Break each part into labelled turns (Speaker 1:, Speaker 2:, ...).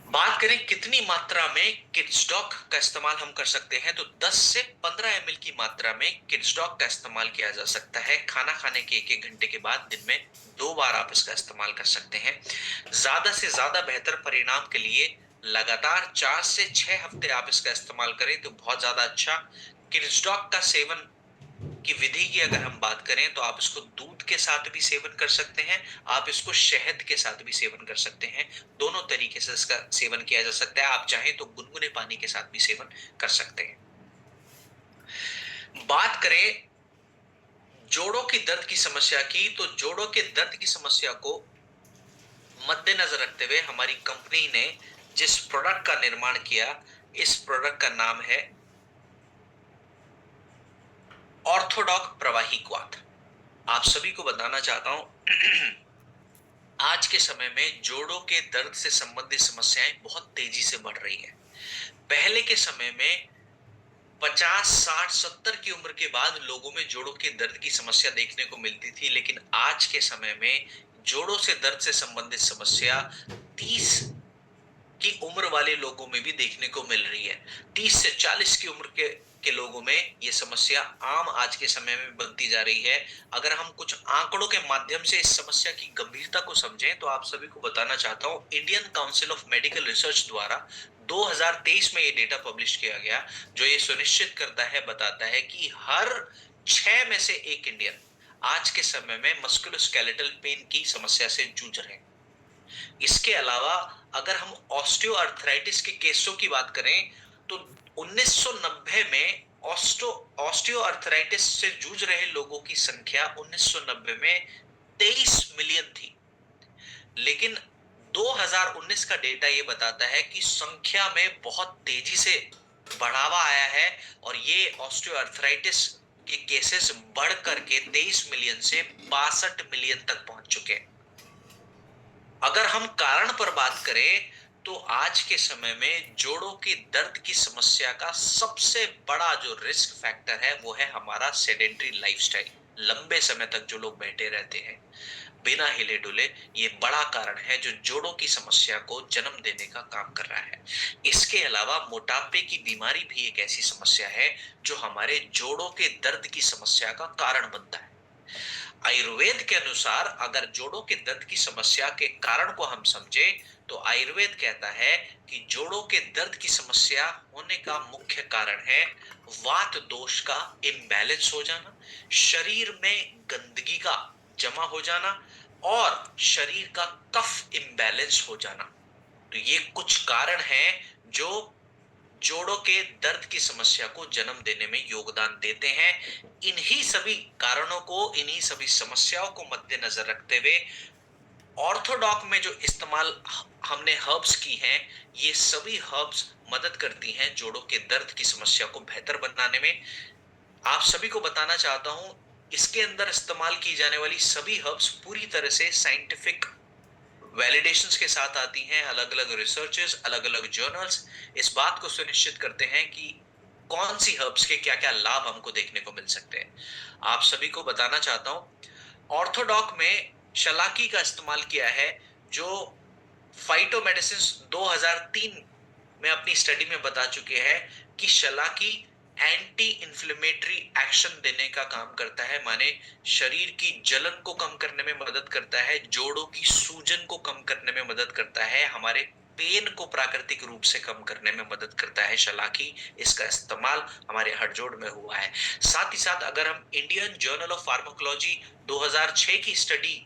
Speaker 1: बात करें कितनी मात्रा में किड्सडॉक का इस्तेमाल हम कर सकते हैं, तो 10 से 15 ml की मात्रा में किड्सडॉक का इस्तेमाल किया जा सकता है। खाना खाने के 1-1 घंटे के बाद दिन में 2 बार आप इसका इस्तेमाल कर सकते हैं। ज्यादा से ज्यादा बेहतर परिणाम के लिए लगातार 4 से 6 हफ्ते आप इसका इस्तेमाल करें तो बहुत ज्यादा अच्छा। किड्सडॉक का सेवन की विधि की अगर हम बात करें तो आप इसको दूध के साथ भी सेवन कर सकते हैं, आप इसको शहद के साथ भी सेवन कर सकते हैं। दोनों तरीके से इसका सेवन किया जा सकता है। आप चाहें तो गुनगुने पानी के साथ भी सेवन कर सकते हैं। बात करें जोड़ों की दर्द की समस्या की, तो जोड़ों के दर्द की समस्या को मद्देनजर रखते हुए हमारी कंपनी ने जिस प्रोडक्ट का निर्माण किया, इस प्रोडक्ट का नाम है ऑर्थोडॉक प्रवाही क्वाथ। आप सभी को बताना चाहता हूं आज के समय में जोड़ों के दर्द से संबंधित समस्याएं बहुत तेजी से बढ़ रही है। पहले के समय में 50, 60, 70 की उम्र के बाद लोगों में जोड़ों के दर्द की समस्या देखने को मिलती थी, लेकिन आज के समय में जोड़ों से दर्द से संबंधित समस्या 30 की उम्र वाले लोगों में भी देखने को मिल रही है। 30 से 40 की उम्र के लोगों में यह समस्या आम आज के समय में बनती जा रही है। अगर हम कुछ आंकड़ों के माध्यम से इस समस्या की गंभीरता को समझें तो आप सभी को बताना चाहता हूं, Indian council of medical research द्वारा 2023 में यह डेटा पब्लिश किया गया, जो ये सुनिश्चित करता है, बताता है कि हर 6 में से एक इंडियन आज के समय में मस्कुलोस्केलेटल पेन की समस्या से जूझ रहे हैं। इसके अलावा अगर हम ऑस्टियोआर्थराइटिस के केसों की बात करें तो 1990 में ऑस्टियोआर्थराइटिस से जूझ रहे लोगों की संख्या 1990 में 23 मिलियन थी, लेकिन 2019 का डेटा यह बताता है कि संख्या में बहुत तेजी से बढ़ावा आया है और ये ऑस्टियोआर्थराइटिस के केसेस बढ़ करके 23 मिलियन से 62 मिलियन तक पहुंच चुके हैं। अगर हम कारण पर बात करें तो आज के समय में जोड़ों के दर्द की समस्या का सबसे बड़ा जो रिस्क फैक्टर है वो है हमारा सेडेंट्री लाइफस्टाइल। लंबे समय तक जो लोग बैठे रहते हैं बिना हिले डुले, ये बड़ा कारण है जो जोड़ों की समस्या को जन्म देने का काम कर रहा है। इसके अलावा मोटापे की बीमारी भी एक ऐसी समस्या है जो हमारे जोड़ों के दर्द की समस्या का कारण बनता है। आयुर्वेद के अनुसार अगर जोड़ों के दर्द की समस्या के कारण को हम समझे तो आयुर्वेद कहता है कि जोड़ों के दर्द की समस्या होने का मुख्य कारण है वात दोष का इम्बैलेंस हो जाना, शरीर में गंदगी का जमा हो जाना और शरीर का कफ इम्बैलेंस हो जाना। तो ये कुछ कारण हैं जो जोड़ों के दर्द की समस्या को जन्म देने में योगदान देते हैं। इन्हीं सभी कारणों को, इन्हीं सभी समस्याओं को मद्देनजर रखते हुए ऑर्थोडॉक में जो इस्तेमाल हमने हर्ब्स की हैं, ये सभी हर्ब्स मदद करती हैं जोड़ों के दर्द की समस्या को बेहतर बनाने में। आप सभी को बताना चाहता हूं, इसके अंदर इस्तेमाल की जाने वाली सभी हर्ब्स पूरी तरह से साइंटिफिक वैलिडेशंस के साथ आती हैं। अलग अलग रिसर्चेस, अलग अलग जर्नल्स इस बात को सुनिश्चित करते हैं कि कौन सी हर्ब्स के क्या क्या लाभ हमको देखने को मिल सकते हैं। आप सभी को बताना चाहता हूं, ऑर्थोडॉक में शलाकी का इस्तेमाल किया है, जो फाइटोमेडिसिन 2003 में अपनी स्टडी में बता चुके हैं कि शलाकी एंटी इंफ्लेमेटरी एक्शन देने का काम करता है, माने शरीर की जलन को कम करने में मदद करता है, जोड़ों की सूजन को कम करने में मदद करता है, हमारे पेन को प्राकृतिक रूप से कम करने में मदद करता है शलाकी। इसका इस्तेमाल हमारे हड़जोड़ में हुआ है। साथ ही साथ अगर हम इंडियन जर्नल ऑफ फार्माकोलॉजी 2006 की स्टडी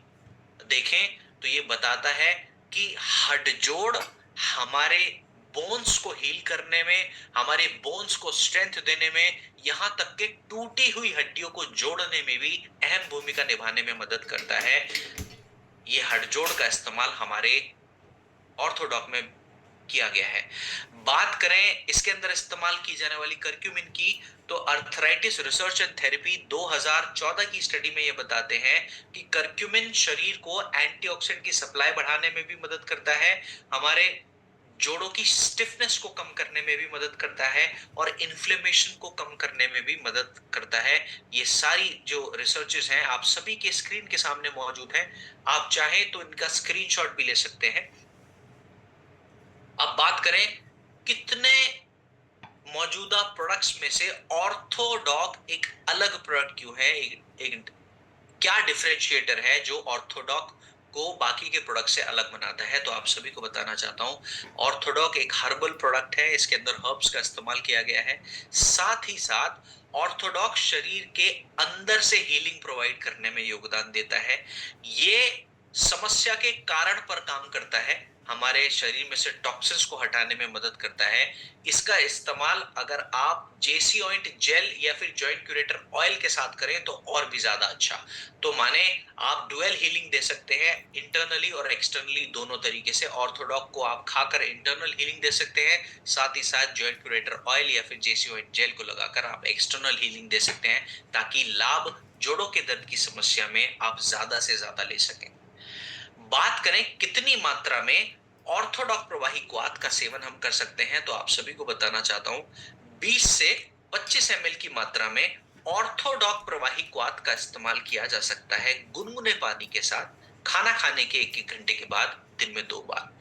Speaker 1: देखें तो ये बताता है कि हड्डजोड़ हमारे बोन्स को हील करने में, हमारे बोन्स को स्ट्रेंथ देने में, यहां तक कि टूटी हुई हड्डियों को जोड़ने में भी अहम भूमिका निभाने में मदद करता है। ये हड्डजोड़ का इस्तेमाल हमारे ऑर्थोडॉक में किया गया है। बात करें इसके अंदर इस्तेमाल की जाने वाली करक्यूमिन की, तो अर्थराइटिस रिसर्च एंड थेरेपी 2014 की स्टडी में ये बताते हैं कि करक्यूमिन शरीर को एंटीऑक्सीडेंट की सप्लाई बढ़ाने में भी मदद करता है, हमारे जोड़ों की स्टिफनेस को कम करने में भी मदद करता है और इन्फ्लेमेशन को कम करने में भी मदद करता है। ये सारी जो रिसर्चेस हैं आप सभी के स्क्रीन के सामने मौजूद हैं, आप चाहें तो इनका स्क्रीनशॉट भी ले सकते हैं। अब बात करें कितने मौजूदा प्रोडक्ट्स में से ऑर्थोडॉक एक अलग प्रोडक्ट क्यों है, एक क्या डिफरेंशिएटर है जो ऑर्थोडॉक को बाकी के प्रोडक्ट से अलग बनाता है, तो आप सभी को बताना चाहता हूं। ऑर्थोडॉक एक हर्बल प्रोडक्ट है, इसके अंदर हर्ब्स का इस्तेमाल किया गया है। साथ ही साथ ऑर्थोडॉक शरीर के अंदर से हीलिंग प्रोवाइड करने में योगदान देता है। ये समस्या के कारण पर काम करता है, हमारे शरीर में से टॉक्सिन्स को हटाने में मदद करता है। इसका इस्तेमाल अगर आप जेसी ऑइंट जेल या फिर जॉइंट क्यूरेटर ऑयल के साथ करें तो और भी ज्यादा अच्छा। तो माने आप डुअल हीलिंग दे सकते हैं, इंटरनली और एक्सटर्नली दोनों तरीके से। ऑर्थोडॉक को आप खाकर इंटरनल हीलिंग दे सकते हैं, साथ ही साथ जॉइंट क्यूरेटर ऑयल या फिर जेसी ऑइंट जेल को लगाकर आप एक्सटर्नल हीलिंग दे सकते हैं, ताकि लाभ जोड़ों के दर्द की समस्या में आप ज्यादा से ज्यादा ले सकें। बात करें कितनी मात्रा में ऑर्थोडॉक प्रवाही क्वाथ का सेवन हम कर सकते हैं, तो आप सभी को बताना चाहता हूं 20 से 25 ml की मात्रा में ऑर्थोडॉक प्रवाही क्वाथ का इस्तेमाल किया जा सकता है गुनगुने पानी के साथ, खाना खाने के 1-1 घंटे के बाद, दिन में 2 बार।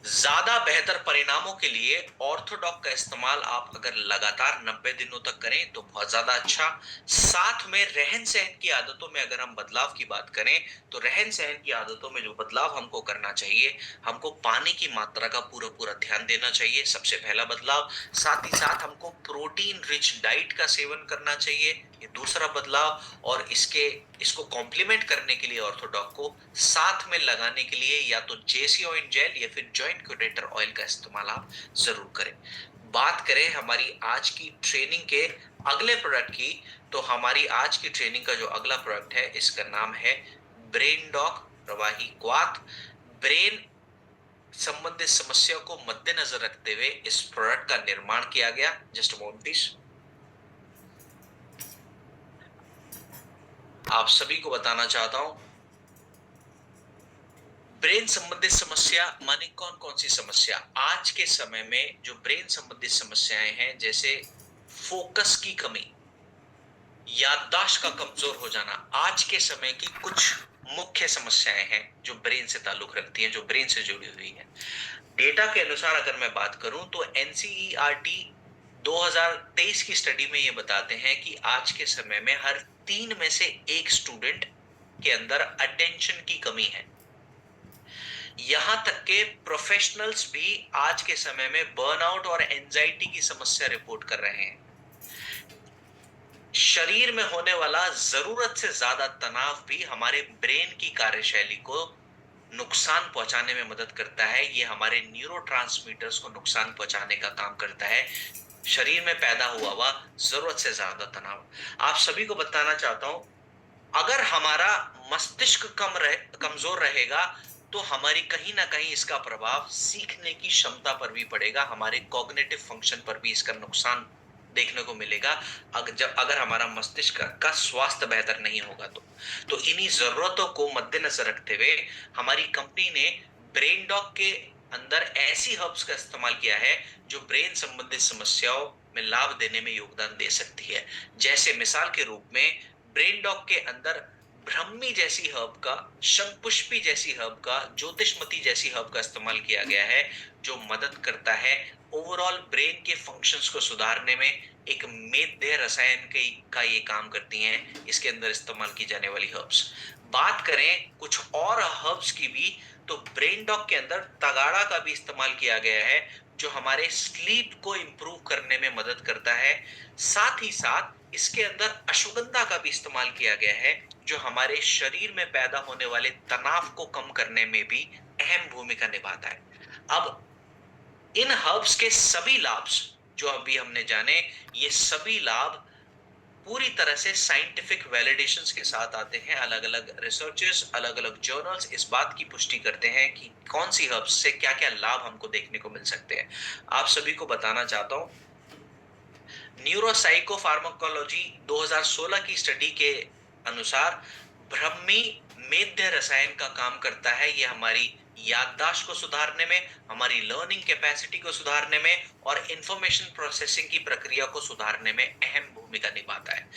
Speaker 1: ज्यादा बेहतर परिणामों के लिए ऑर्थोडॉक का इस्तेमाल आप अगर लगातार 90 दिनों तक करें तो बहुत ज्यादा अच्छा। साथ में रहन सहन की आदतों में अगर हम बदलाव की बात करें तो रहन सहन की आदतों में जो बदलाव हमको करना चाहिए, हमको पानी की मात्रा का पूरा पूरा ध्यान देना चाहिए, सबसे पहला बदलाव। साथ ही साथ हमको प्रोटीन रिच डाइट का सेवन करना चाहिए, ये दूसरा बदलाव। और इसको कॉम्प्लीमेंट करने के लिए ऑर्थोडॉक को साथ में लगाने के लिए या तो जेसी ऑइल जेल या फिर जॉइंट क्यूरेटर ऑयल का इस्तेमाल आप जरूर करें। बात करें हमारी आज की ट्रेनिंग के अगले प्रोडक्ट की, तो हमारी आज की ट्रेनिंग का जो अगला प्रोडक्ट है इसका नाम है ब्रेन डॉक प्रवाही क्वाथ। ब्रेन संबंधित समस्या को मद्देनजर रखते हुए इस प्रोडक्ट का निर्माण किया गया। Just moment please. आप सभी को बताना चाहता हूं ब्रेन संबंधित समस्या माने कौन कौन सी समस्या। आज के समय में जो ब्रेन संबंधित समस्याएं हैं, जैसे फोकस की कमी, याददाश्त का कमजोर हो जाना, आज के समय की कुछ मुख्य समस्याएं हैं जो ब्रेन से ताल्लुक रखती हैं, जो ब्रेन से जुड़ी हुई है। डेटा के अनुसार अगर मैं बात करूं तो एनसीईआरटी 2023 की स्टडी में ये बताते हैं कि आज के समय में हर 3 में से 1 स्टूडेंट के अंदर अटेंशन की कमी है। यहां तक के प्रोफेशनल्स भी आज के समय में बर्नआउट और एंजाइटी की समस्या रिपोर्ट कर रहे हैं। शरीर में होने वाला जरूरत से ज्यादा तनाव भी हमारे ब्रेन की कार्यशैली को नुकसान पहुंचाने में मदद करता है। ये हमारे न्यूरोट्रांसमीटर्स को नुकसान पहुंचाने का काम करता है। शरीर में पैदा हुआ जरूरत से ज्यादा तनाव। आप सभी को बताना चाहता हूं, अगर हमारा मस्तिष्क कमजोर रहेगा तो हमारी कहीं ना कहीं इसका प्रभाव सीखने की क्षमता पर भी पड़ेगा, हमारे कॉग्निटिव फंक्शन पर भी इसका नुकसान देखने को मिलेगा। अगर हमारा मस्तिष्क का स्वास्थ्य बेहतर नहीं होगा तो इन्हीं जरूरतों को मद्देनजर रखते हुए हमारी कंपनी ने ब्रेन डॉक के अंदर ऐसी हर्ब्स का इस्तेमाल किया है जो ब्रेन संबंधित समस्याओं में लाभ देने में योगदान दे सकती है। जैसे मिसाल के रूप में ब्रेन डॉक के अंदर ब्रह्मी जैसी हर्ब का, शंखपुष्पी जैसी हर्ब का, ज्योतिषमती जैसी हर्ब का इस्तेमाल किया गया है, जो मदद करता है ओवरऑल ब्रेन के फंक्शंस को सुधारने में। एक मेद रसायन का ये काम करती हैं इसके अंदर इस्तेमाल की जाने वाली हर्ब्स। बात करें कुछ और हर्ब्स की भी, तो ब्रेन डॉक के अंदर तगाड़ा का भी इस्तेमाल किया गया है, जो हमारे स्लीप को इंप्रूव करने में मदद करता है। साथ ही साथ इसके अंदर अश्वगंधा का भी इस्तेमाल किया गया है, जो हमारे शरीर में पैदा होने वाले तनाव को कम करने में भी अहम भूमिका निभाता है। अब इन हर्ब्स के सभी लाभ जो अभी हमने जाने, ये सभी लाभ पूरी तरह से साइंटिफिक वैलिडेशंस के साथ आते हैं। अलग अलग रिसर्चर्स, अलग अलग जर्नल्स इस बात की पुष्टि करते हैं कि कौन सी हर्ब्स से क्या क्या लाभ हमको देखने को मिल सकते हैं। आप सभी को बताना चाहता हूं, न्यूरोसाइको फार्माकोलॉजी 2016 की स्टडी के अनुसार ब्रह्मी मेद्य रसायन का काम करता है। ये हमारी याददाश्त को सुधारने में, हमारी लर्निंग कैपेसिटी को सुधारने में और इंफॉर्मेशन प्रोसेसिंग की प्रक्रिया को सुधारने में अहम भूमिका निभाता है।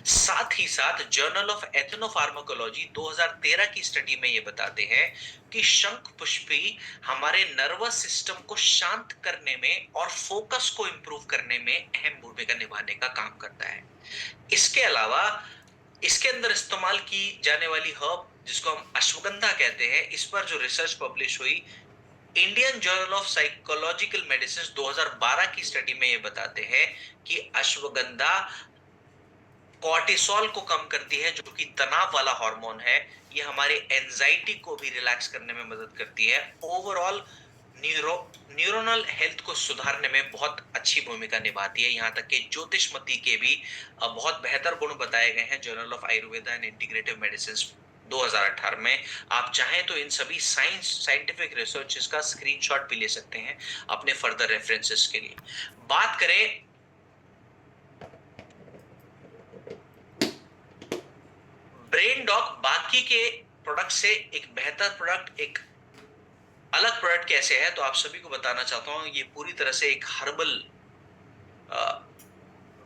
Speaker 1: साथ ही साथ जर्नल ऑफ एथनोफार्माकोलॉजी 2013 की स्टडी में ये बताते हैं कि शंख पुष्पी हमारे नर्वस सिस्टम को शांत करने में और फोकस को इंप्रूव करने में अहम भूमिका निभाने का काम करता है। इसके अलावा इसके अंदर इस्तेमाल की जाने वाली हर्ब जिसको हम अश्वगंधा कहते हैं, इस पर जो रिसर्च पब्लिश हुई Indian journal of psychological medicine 2012 की स्टडी में ये बताते हैं कि अश्वगंधा कॉर्टिसोल को कम करती है जो कि तनाव वाला हार्मोन है। ये हमारे एंजाइटी को भी रिलैक्स करने में मदद करती है। ओवरऑल न्यूरोनल हेल्थ को सुधारने में बहुत अच्छी भूमिका निभाती है। यहाँ तक कि ज्योतिषमती के भी बहुत बेहतर गुण बताए गए हैं journal of Ayurveda and integrative medicine 2018 में। आप चाहें तो इन सभी साइंटिफिक रिसर्चेस का स्क्रीनशॉट भी ले सकते हैं अपने फर्दर रेफरेंसेस के लिए। बात करें ब्रेन डॉग बाकी के प्रोडक्ट से एक बेहतर प्रोडक्ट, एक अलग प्रोडक्ट कैसे है, तो आप सभी को बताना चाहता हूं ये पूरी तरह से एक हर्बल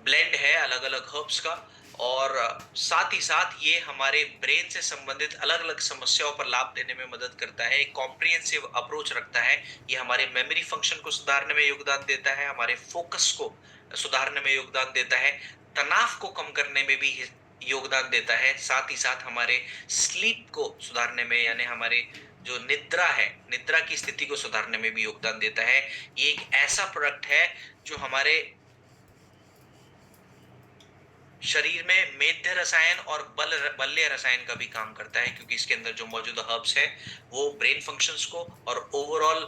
Speaker 1: ब्लेंड है अलग अलग हर्ब्स का, और साथ ही साथ ये हमारे ब्रेन से संबंधित अलग अलग समस्याओं पर लाभ देने में मदद करता है। एक कॉम्प्रिहेंसिव अप्रोच रखता है। ये हमारे मेमोरी फंक्शन को सुधारने में योगदान देता है, हमारे फोकस को सुधारने में योगदान देता है, तनाव को कम करने में भी योगदान देता है, साथ ही साथ हमारे स्लीप को सुधारने में, यानी हमारे जो निद्रा है, निद्रा की स्थिति को सुधारने में भी योगदान देता है। ये एक ऐसा प्रोडक्ट है जो हमारे शरीर में मेद्य रसायन और बल्य रसायन का भी काम करता है, क्योंकि इसके अंदर जो मौजूदा हर्ब्स है वो ब्रेन फंक्शंस को और ओवरऑल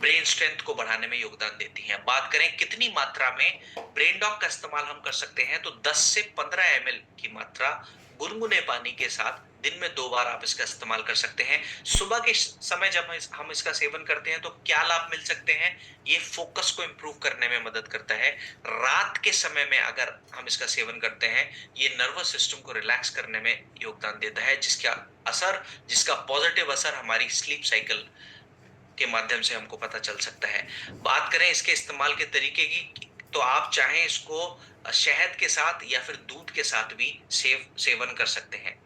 Speaker 1: ब्रेन स्ट्रेंथ को बढ़ाने में योगदान देती हैं। बात करें कितनी मात्रा में ब्रेन डॉग का इस्तेमाल हम कर सकते हैं, तो 10 से 15 ml की मात्रा गुनगुने पानी के साथ दिन में 2 बार आप इसका इस्तेमाल कर सकते हैं। सुबह के समय जब हम इसका सेवन करते हैं तो क्या लाभ मिल सकते हैं, ये फोकस को इंप्रूव करने में मदद करता है। रात के समय में अगर हम इसका सेवन करते हैं, ये नर्वस सिस्टम को रिलैक्स करने में योगदान देता है, जिसका पॉजिटिव असर हमारी स्लीप साइकिल के माध्यम से हमको पता चल सकता है। बात करें इसके इस्तेमाल के तरीके की, तो आप चाहें इसको शहद के साथ या फिर दूध के साथ भी सेवन कर सकते हैं।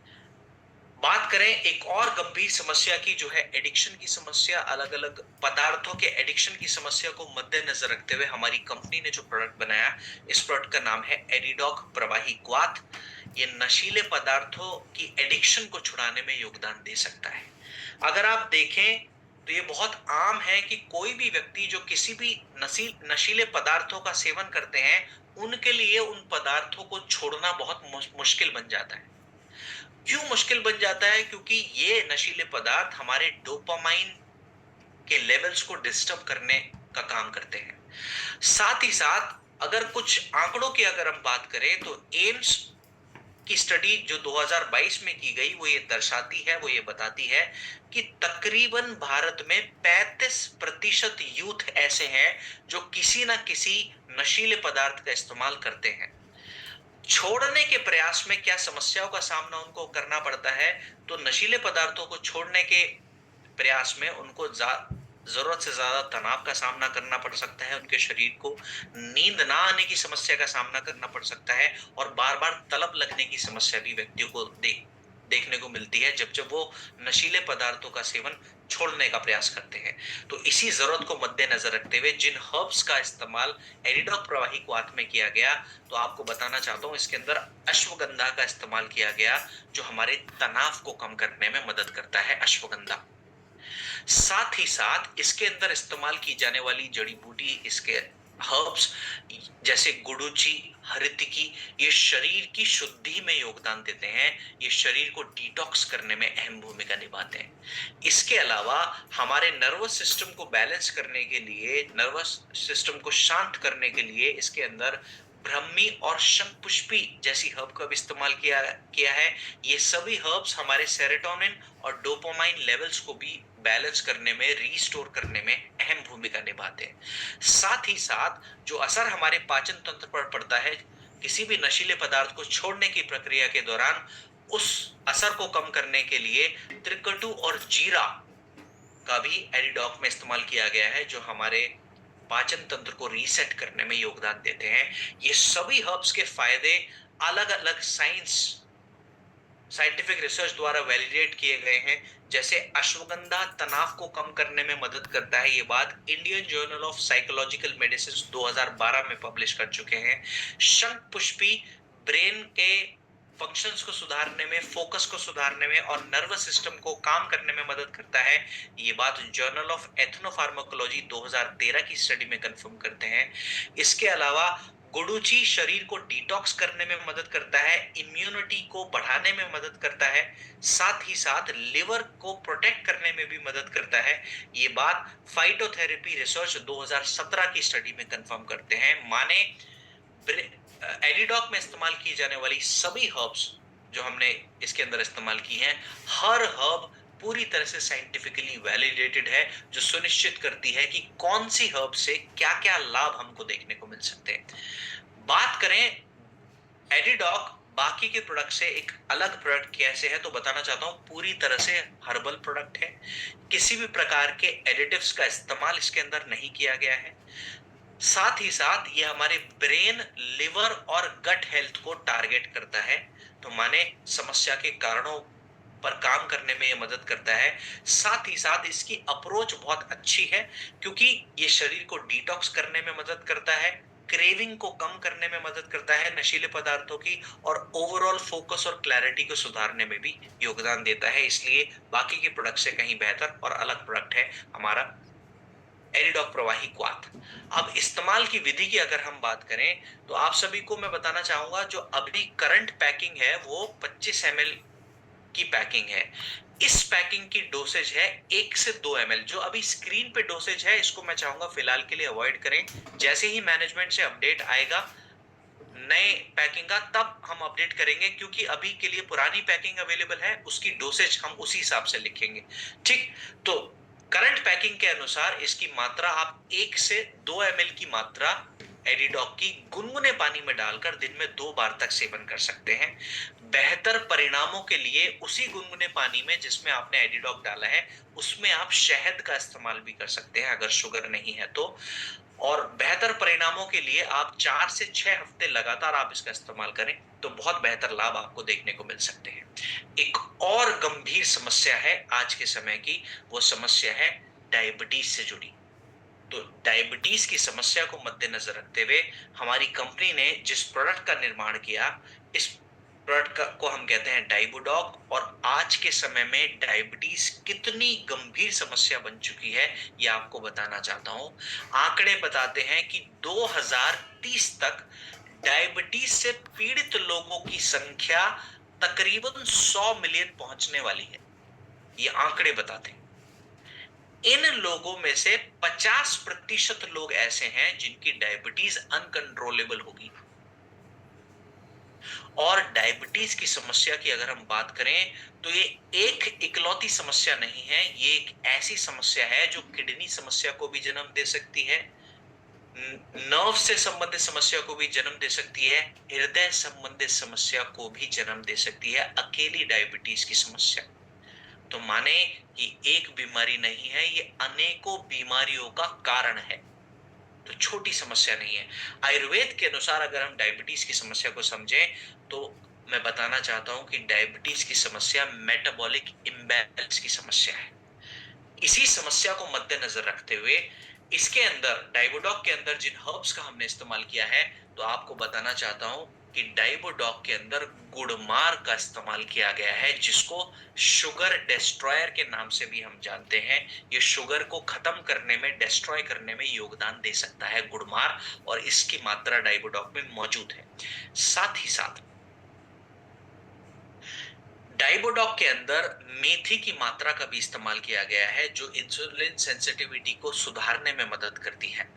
Speaker 1: बात करें एक और गंभीर समस्या की, जो है एडिक्शन की समस्या। अलग अलग पदार्थों के एडिक्शन की समस्या को मद्देनजर रखते हुए हमारी कंपनी ने जो प्रोडक्ट बनाया, इस प्रोडक्ट का नाम है एडिडॉग प्रवाही क्वाथ। ये नशीले पदार्थों की एडिक्शन को छुड़ाने में योगदान दे सकता है। अगर आप देखें तो ये बहुत आम है कि कोई भी व्यक्ति जो किसी भी नशीले पदार्थों का सेवन करते हैं, उनके लिए उन पदार्थों को छोड़ना बहुत मुश्किल बन जाता है। क्यों मुश्किल बन जाता है? क्योंकि ये नशीले पदार्थ हमारे डोपामाइन के लेवल्स को डिस्टर्ब करने का काम करते हैं। साथ ही साथ अगर कुछ आंकड़ों की अगर हम बात करें, तो एम्स की स्टडी जो 2022 में की गई, वो ये दर्शाती है, वो ये बताती है कि तकरीबन भारत में 35% यूथ ऐसे हैं जो किसी ना किसी नशीले पदार्थ का इस्तेमाल करते हैं। छोड़ने के प्रयास में क्या समस्याओं का सामना उनको करना पड़ता है, तो नशीले पदार्थों को छोड़ने के प्रयास में उनको जरूरत से ज्यादा तनाव का सामना करना पड़ सकता है, उनके शरीर को नींद ना आने की समस्या का सामना करना पड़ सकता है, और बार बार तलब लगने की समस्या भी व्यक्तियों को देखने को मिलती है जब वो नशीले पदार्थों का सेवन छोड़ने का प्रयास करते हैं। तो इसी जरूरत को मद्देनजर रखते हुए जिन हर्ब्स का इस्तेमाल एडिडॉग प्रवाही क्वाथ में किया गया, तो आपको बताना चाहता हूं इसके अंदर अश्वगंधा का इस्तेमाल किया गया, जो हमारे तनाव को कम करने में मदद करता है, अश्वगंधा। साथ ही साथ इसके अंदर इस्तेमाल की जाने वाली जड़ी बूटी, इसके हर्ब्स जैसे गुडुचि, हरितकी, ये शरीर की शुद्धि में योगदान देते हैं, ये शरीर को डिटॉक्स करने में अहम भूमिका निभाते हैं। इसके अलावा हमारे नर्वस सिस्टम को बैलेंस करने के लिए, नर्वस सिस्टम को शांत करने के लिए इसके अंदर ब्रह्मी और शंखपुष्पी जैसी हर्ब का भी इस्तेमाल किया है। ये सभी हर्ब्स हमारे सेरोटोनिन और डोपामाइन लेवल्स को भी बैलेंस करने में, रीस्टोर करने में अहम भूमिका निभाते हैं। साथ ही साथ जो असर हमारे पाचन तंत्र पर पड़ता है किसी भी नशीले पदार्थ को छोड़ने की प्रक्रिया के दौरान, उस असर को कम करने के लिए त्रिकटु और जीरा का भी एडिडॉक में इस्तेमाल किया गया है, जो हमारे पाचन तंत्र को रीसेट करने में योगदान देते हैं। ये सभी हर्ब्स के फायदे अलग अलग साइंटिफिक रिसर्च द्वारा वैलिडेट किए गए हैं। जैसे अश्वगंधा तनाव को कम करने में मदद करता है, ये बात Indian journal of psychological medicine 2012 में पब्लिश कर चुके हैं। शंख पुष्पी ब्रेन के फंक्शंस को सुधारने में, फोकस को सुधारने में और नर्वस सिस्टम को काम करने में मदद करता है, ये बात जर्नल ऑफ एथनोफार्माकोलॉजी 2013 की स्टडी में कंफर्म करते हैं। इसके अलावा गुडुचि शरीर को डिटॉक्स करने में मदद करता है, इम्यूनिटी को बढ़ाने में मदद करता है, साथ ही साथ लिवर को प्रोटेक्ट करने में भी मदद करता है, ये बात फाइटोथेरेपी रिसर्च 2017 की स्टडी में कंफर्म करते हैं। माने एडिडॉक में इस्तेमाल की जाने वाली सभी हर्ब्स जो हमने इसके अंदर इस्तेमाल की हैं, हर हर्ब पूरी तरह से साइंटिफिकली वैलिडेटेड है, जो सुनिश्चित करती है कि कौन सी हर्ब से क्या क्या लाभ हमको देखने को मिल सकते हैं। बात करें एडिडॉक बाकी के प्रोडक्ट से एक अलग प्रोडक्ट कैसे है, तो बताना चाहता हूं पूरी तरह से हर्बल प्रोडक्ट है। किसी भी प्रकार के एडिटिव्स का इस्तेमाल इसके अंदर नहीं किया गया है। साथ ही साथ ये हमारे ब्रेन, लिवर और गट हेल्थ को टारगेट करता है, तो माने समस्या के कारणों पर काम करने में ये मदद करता है। साथ ही साथ इसकी अप्रोच बहुत अच्छी है, क्योंकि ये शरीर को डिटॉक्स करने में मदद करता है, क्रेविंग को कम करने में मदद करता है नशीले पदार्थों की, और ओवरऑल फोकस और क्लैरिटी को सुधारने में भी योगदान देता है। इसलिए बाकी के प्रोडक्ट से कहीं बेहतर और अलग प्रोडक्ट है हमारा एडिडॉक प्रवाही क्वाथ। अब इस्तेमाल की विधि की अगर हम बात करें, तो आप सभी को मैं बताना चाहूंगा, जो अभी करंट पैकिंग है वो 25 ml की पैकिंग है। इस पैकिंग की डोसेज है 1 से 2 ml। जो अभी स्क्रीन पे डोसेज है, इसको मैं चाहूंगा फिलहाल के लिए अवॉइड करें। जैसे ही मैनेजमेंट से अपडेट आएगा नए पैकिंग का, तब हम अपडेट करेंगे, क्योंकि अभी के लिए पुरानी पैकिंग अवेलेबल है, उसकी डोसेज हम उसी हिसाब से लिखेंगे। ठीक, तो करंट पैकिंग के अनुसार इसकी मात्रा आप 1 से 2 ml की मात्रा एडिडॉक की गुनगुने पानी में डालकर दिन में 2 बार तक सेवन कर सकते हैं। बेहतर परिणामों के लिए उसी गुनगुने पानी में जिसमें आपने एडिडॉक डाला है, उसमें आप शहद का इस्तेमाल भी कर सकते हैं अगर शुगर नहीं है तो। और बेहतर परिणामों के लिए आप 4 से 6 हफ्ते लगातार आप इसका इस्तेमाल करें, तो बहुत बेहतर लाभ आपको देखने को मिल सकते हैं। एक और गंभीर समस्या है आज के समय की, वो समस्या है डायबिटीज से जुड़ी। तो डायबिटीज की समस्या को मद्देनजर रखते हुए हमारी कंपनी ने जिस प्रोडक्ट का निर्माण किया, इस प्रोडक्ट को हम कहते हैं डाइबुडॉक। और आज के समय में डायबिटीज कितनी गंभीर समस्या बन चुकी है, ये आपको बताना चाहता हूं। आंकड़े बताते हैं कि 2030 तक डायबिटीज से पीड़ित लोगों की संख्या तकरीबन 100 मिलियन पहुंचने वाली है, ये आंकड़े बताते हैं। इन लोगों में से 50% लोग ऐसे हैं जिनकी डायबिटीज अनकंट्रोलेबल होगी। और डायबिटीज की समस्या की अगर हम बात करें, तो ये एक इकलौती समस्या नहीं है, ये एक ऐसी समस्या है जो किडनी समस्या को भी जन्म दे सकती है, नर्व से संबंधित समस्या को भी जन्म दे सकती है, हृदय संबंधित समस्या को भी जन्म दे सकती है, अकेली डायबिटीज की समस्या। तो माने कि एक बीमारी नहीं है, ये अनेकों बीमारियों का कारण है, तो छोटी समस्या नहीं है। आयुर्वेद के अनुसार अगर हम डायबिटीज की समस्या को समझें, तो मैं बताना चाहता हूं कि डायबिटीज की समस्या मेटाबॉलिक इम्बैलेंस की समस्या है। इसी समस्या को मद्देनजर रखते हुए इसके अंदर, डाइबोडॉक के अंदर जिन हर्ब्स का हमने इस्तेमाल किया है, तो आपको बताना चाहता हूं कि डाइबोडॉक के अंदर गुड़मार का इस्तेमाल किया गया है, जिसको शुगर डिस्ट्रॉयर के नाम से भी हम जानते हैं। ये शुगर को खत्म करने में, डिस्ट्रॉय करने में योगदान दे सकता है गुड़मार, और इसकी मात्रा डाइबोडॉक में मौजूद है। साथ ही साथ डाइबोडॉक के अंदर मेथी की मात्रा का भी इस्तेमाल किया गया है, जो इंसुलिन सेंसिटिविटी को सुधारने में मदद करती है।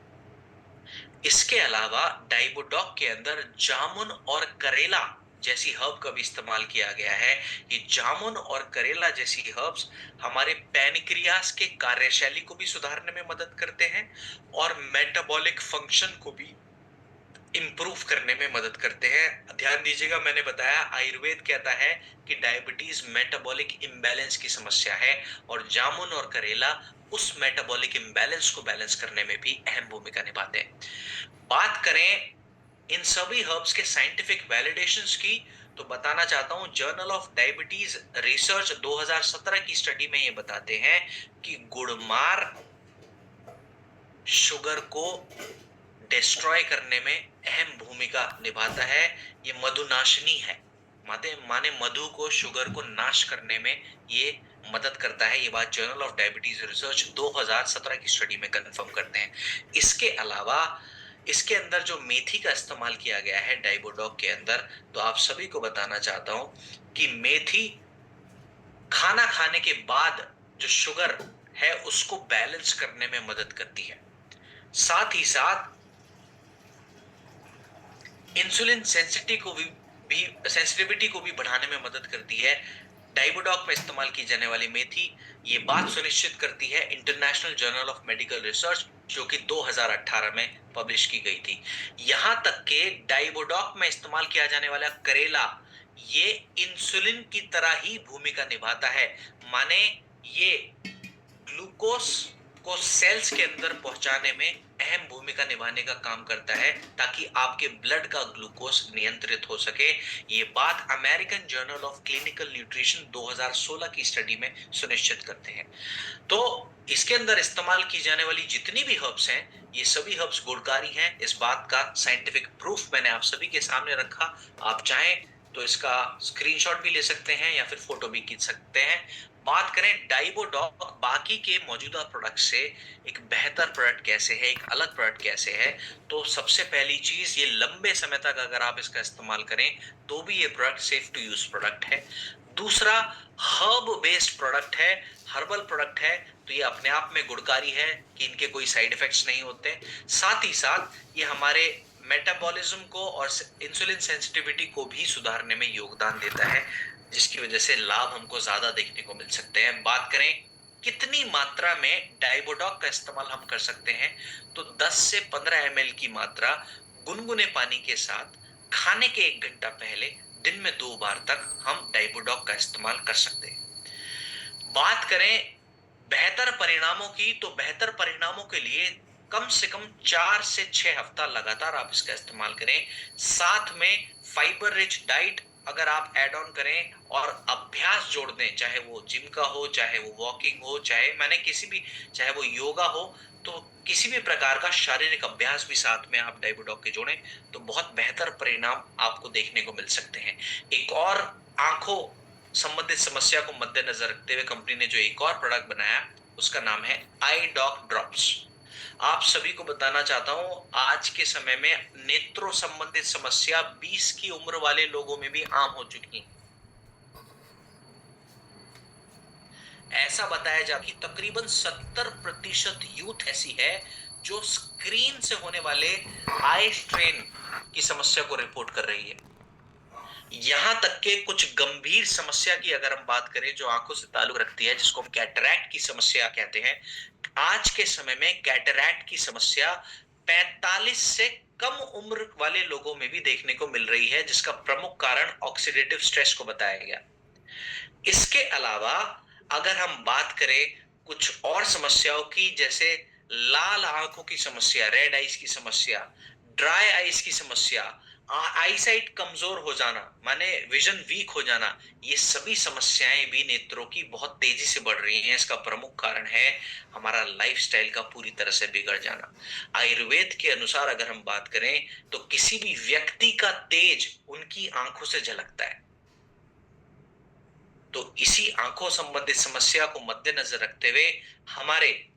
Speaker 1: इसके अलावा डाइबोडॉक के अंदर जामुन और करेला जैसी हर्ब का भी इस्तेमाल किया गया है। ये जामुन और करेला जैसी हर्ब्स हमारे पैनक्रियास के कार्यशैली को भी सुधारने में मदद करते हैं, और मेटाबॉलिक फंक्शन को भी इंप्रूव करने में मदद करते हैं। ध्यान दीजिएगा, मैंने बताया आयुर्वेद कहता है कि डायबिटीज मेटाबॉलिक इम्बैलेंस की समस्या है और जामुन और करेला उस मेटाबॉलिक इम्बैलेंस को बैलेंस करने में भी अहम भूमिका निभाते हैं। बात करें इन सभी हर्ब्स के साइंटिफिक वैलिडेशंस की, तो बताना चाहता हूं जर्नल ऑफ डायबिटीज रिसर्च 2017 की स्टडी में ये बताते हैं कि गुड़मार शुगर को डिस्ट्रॉय करने में अहम भूमिका निभाता है। ये मधुनाशिनी है, माने माने मधु को, शुगर को नाश करने में ये मदद करता है। ये बात जर्नल ऑफ डायबिटीज रिसर्च 2017 की स्टडी में कंफर्म करते हैं। इसके अलावा इसके अंदर जो मेथी का इस्तेमाल किया गया है डाइबोडॉक के अंदर, तो आप सभी को बताना चाहता हूं कि मेथी खाना खाने के बाद जो शुगर है उसको बैलेंस करने में मदद करती है। साथ ही साथ इंसुलिन सेंसिटिविटी को भी बढ़ाने में मदद करती है। डाइबोडॉक में इस्तेमाल की जाने वाली मेथी ये बात सुनिश्चित करती है international journal of medical research, जो कि 2018 में पब्लिश की गई थी। यहां तक के डाइबोडॉक में इस्तेमाल किया जाने वाला करेला ये इंसुलिन की तरह ही भूमिका निभाता है, माने ये ग्लूकोस को सेल्स के अंदर पहुंचाने में अहम भूमिका निभाने का काम करता है, ताकि आपके ब्लड का ग्लूकोस नियंत्रित हो सके। ये बात American journal of clinical nutrition 2016 की स्टडी में सुनिश्चित करते हैं। तो इसके अंदर इस्तेमाल की जाने वाली जितनी भी हर्ब्स हैं, ये सभी हर्ब्स गुणकारी हैं। इस बात का साइंटिफिक प्रूफ मैंने आप सभी के सामने रखा। आप चाहें तो इसका स्क्रीनशॉट भी ले सकते हैं या फिर फोटो भी खींच सकते हैं। बात करें डाइबोडॉक बाकी के मौजूदा प्रोडक्ट से एक बेहतर प्रोडक्ट कैसे है, एक अलग प्रोडक्ट कैसे है, तो सबसे पहली चीज ये लंबे समय तक अगर आप इसका इस्तेमाल करें तो भी ये product safe to use product है। दूसरा, हर्ब बेस्ड प्रोडक्ट है, हर्बल प्रोडक्ट है, तो ये अपने आप में गुणकारी है कि इनके कोई साइड इफेक्ट्स नहीं होते। साथ ही साथ ये हमारे मेटाबॉलिज्म को और इंसुलिन सेंसिटिविटी को भी सुधारने में योगदान देता है, जिसकी वजह से लाभ हमको ज्यादा देखने को मिल सकते हैं। बात करें कितनी मात्रा में डाइबोडॉक का इस्तेमाल हम कर सकते हैं, तो 10 से 15 ml की मात्रा गुनगुने पानी के साथ खाने के 1 घंटा पहले दिन में 2 बार तक हम डाइबोडॉक का इस्तेमाल कर सकते हैं। बात करें बेहतर परिणामों की, तो बेहतर परिणामों के लिए कम से कम 4 से 6 हफ्ता लगातार आप इसका इस्तेमाल करें। साथ में फाइबर रिच डाइट अगर आप ऐड ऑन करें और अभ्यास जोड़ दें, चाहे वो जिम का हो, चाहे वो वॉकिंग हो, चाहे वो योगा हो, तो किसी भी प्रकार का शारीरिक अभ्यास भी साथ में आप डाइबोडॉक के जोड़ें तो बहुत बेहतर परिणाम आपको देखने को मिल सकते हैं। एक और आंखों संबंधित समस्या को मद्देनजर रखते हुए कंपनी ने जो एक और प्रोडक्ट बनाया उसका नाम है आई डॉक ड्रॉप्स। आप सभी को बताना चाहता हूं आज के समय में नेत्रों संबंधित समस्या 20 की उम्र वाले लोगों में भी आम हो चुकी है। ऐसा बताया जा कि तकरीबन 70% यूथ ऐसी है जो स्क्रीन से होने वाले आई स्ट्रेन की समस्या को रिपोर्ट कर रही है। यहां तक के कुछ गंभीर समस्या की अगर हम बात करें जो आंखों से ताल्लुक रखती है, जिसको हम कैटरैक्ट की समस्या कहते हैं, आज के समय में कैटरैक्ट की समस्या 45 से कम उम्र वाले लोगों में भी देखने को मिल रही है, जिसका प्रमुख कारण ऑक्सीडेटिव स्ट्रेस को बताया गया। इसके अलावा अगर हम बात करें कुछ और समस्याओं की, जैसे लाल आंखों की समस्या, रेड आइज की समस्या, ड्राई आइज की समस्या, आईसाइट कमजोर हो जाना माने विजन वीक हो जाना, ये सभी समस्याएं भी नेत्रों की बहुत तेजी से बढ़ रही हैं। इसका प्रमुख कारण है हमारा लाइफस्टाइल का पूरी तरह से बिगड़ जाना। आयुर्वेद के अनुसार अगर हम बात करें तो किसी भी व्यक्ति का तेज उनकी आंखों से झलकता है। तो इसी आंखों संबंधित समस्या को मद्देनजर रखते हुए हमारे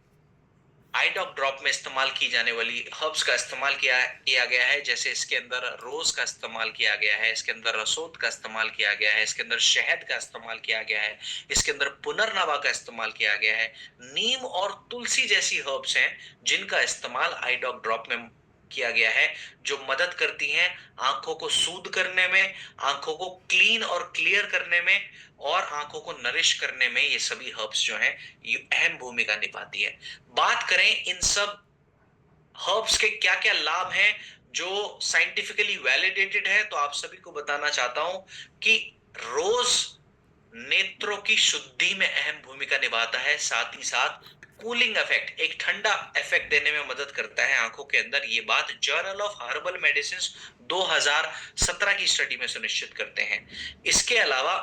Speaker 1: आईडॉक ड्रॉप में इस्तेमाल की जाने वाली हर्ब्स का इस्तेमाल किया गया है। जैसे इसके अंदर रोज का इस्तेमाल किया गया है, इसके अंदर रसोद का इस्तेमाल किया गया है, इसके अंदर शहद का इस्तेमाल किया गया है, इसके अंदर पुनर्नवा का इस्तेमाल किया गया है। नीम और तुलसी जैसी हर्ब्स हैं जिनका इस्तेमाल आईडॉक ड्रॉप में किया गया है, जो मदद करती हैं आंखों को सूद करने में, आंखों को क्लीन और क्लियर करने में और आंखों को नरिश करने में। ये सभी हर्ब्स जो हैं ये अहम भूमिका निभाती है। बात करें इन सब हर्ब्स के क्या क्या लाभ हैं जो साइंटिफिकली वैलिडेटेड है, तो आप सभी को बताना चाहता हूं कि रोज नेत्रों की शुद्धि में अहम भूमिका निभाता है, साथ ही साथ कूलिंग इफेक्ट, एक ठंडा इफेक्ट देने में मदद करता है आंखों के अंदर। ये बात जर्नल ऑफ हर्बल मेडिसिन 2017 की स्टडी में सुनिश्चित करते हैं। इसके अलावा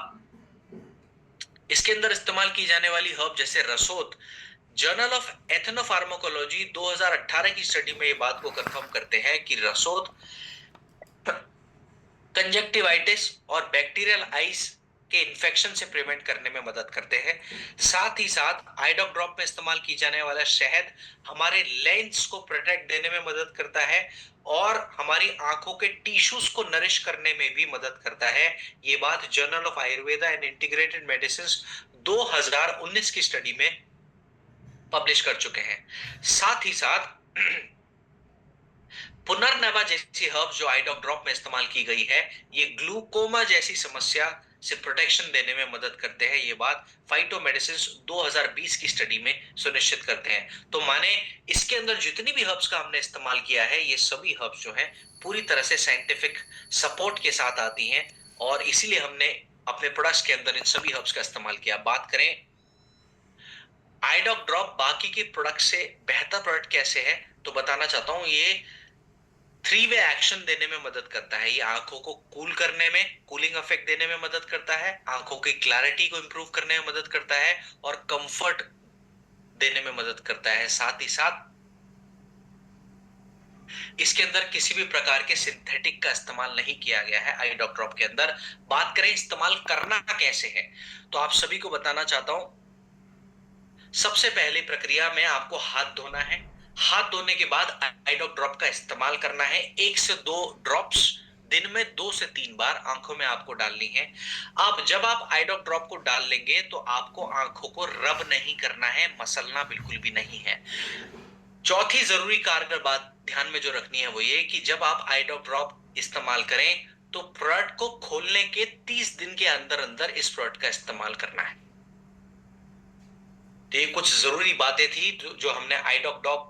Speaker 1: इसके अंदर इस्तेमाल की जाने वाली हर्ब जैसे रसोत, जर्नल ऑफ एथनोफार्माकोलॉजी 2018 की स्टडी में ये बात को कंफर्म करते हैं कि रसोत कंजक्टिवाइटिस और बैक्टीरियल आइस के इन्फेक्शन से प्रिवेंट करने में मदद करते हैं। साथ ही साथ आईडॉक ड्रॉप में इस्तेमाल की जाने वाला शहद हमारे लेंस को प्रोटेक्ट देने में मदद करता है और हमारी आंखों के टिश्यूज को नरिश करने में भी मदद करता है। ये बात journal of Ayurveda and integrated medicine 2019 की स्टडी में पब्लिश कर चुके हैं। साथ ही साथ पुनर्नवा जैसी हर्ब जो आईडॉक ड्रॉप में इस्तेमाल की गई है, ये ग्लूकोमा जैसी समस्या से प्रोटेक्शन देने में मदद करते हैं। ये बात फाइटोमेडिसिन 2020 की स्टडी में सुनिश्चित करते हैं। तो माने इसके अंदर जितनी भी हर्ब्स का हमने इस्तेमाल किया है, ये सभी हर्ब्स जो हैं पूरी तरह से साइंटिफिक सपोर्ट के साथ आती हैं और इसीलिए हमने अपने प्रोडक्ट्स के अंदर इन सभी हर्ब्स का इस्तेमाल किया। बात करें आईडॉक ड्रॉप बाकी के प्रोडक्ट से बेहतर प्रोडक्ट कैसे है, तो बताना चाहता हूं ये 3 वे एक्शन देने में मदद करता है। ये आंखों को कूल करने में, कूलिंग इफेक्ट देने में मदद करता है, आंखों की क्लैरिटी को इंप्रूव करने में मदद करता है और कंफर्ट देने में मदद करता है। साथ ही साथ इसके अंदर किसी भी प्रकार के सिंथेटिक का इस्तेमाल नहीं किया गया है आईडॉक ड्रॉप के अंदर। बात करें इस्तेमाल करना कैसे है, तो आप सभी को बताना चाहता हूं सबसे पहली प्रक्रिया में आपको हाथ धोना है। हाथ धोने के बाद आईडॉक ड्रॉप का इस्तेमाल करना है। 1 से 2 ड्रॉप्स दिन में 2 से 3 बार आंखों में आपको डालनी है। अब जब आप आईडॉक ड्रॉप को डाल लेंगे तो आपको आंखों को रब नहीं करना है, मसलना बिल्कुल भी नहीं है। चौथी जरूरी कारगर बात ध्यान में जो रखनी है वो ये कि जब आप आईडॉक ड्रॉप इस्तेमाल करें तो प्रोडक्ट को खोलने के 30 दिन के अंदर अंदर इस प्रोडक्ट का इस्तेमाल करना है। तो ये कुछ जरूरी बातें थी जो हमने आईडॉक ड्रॉप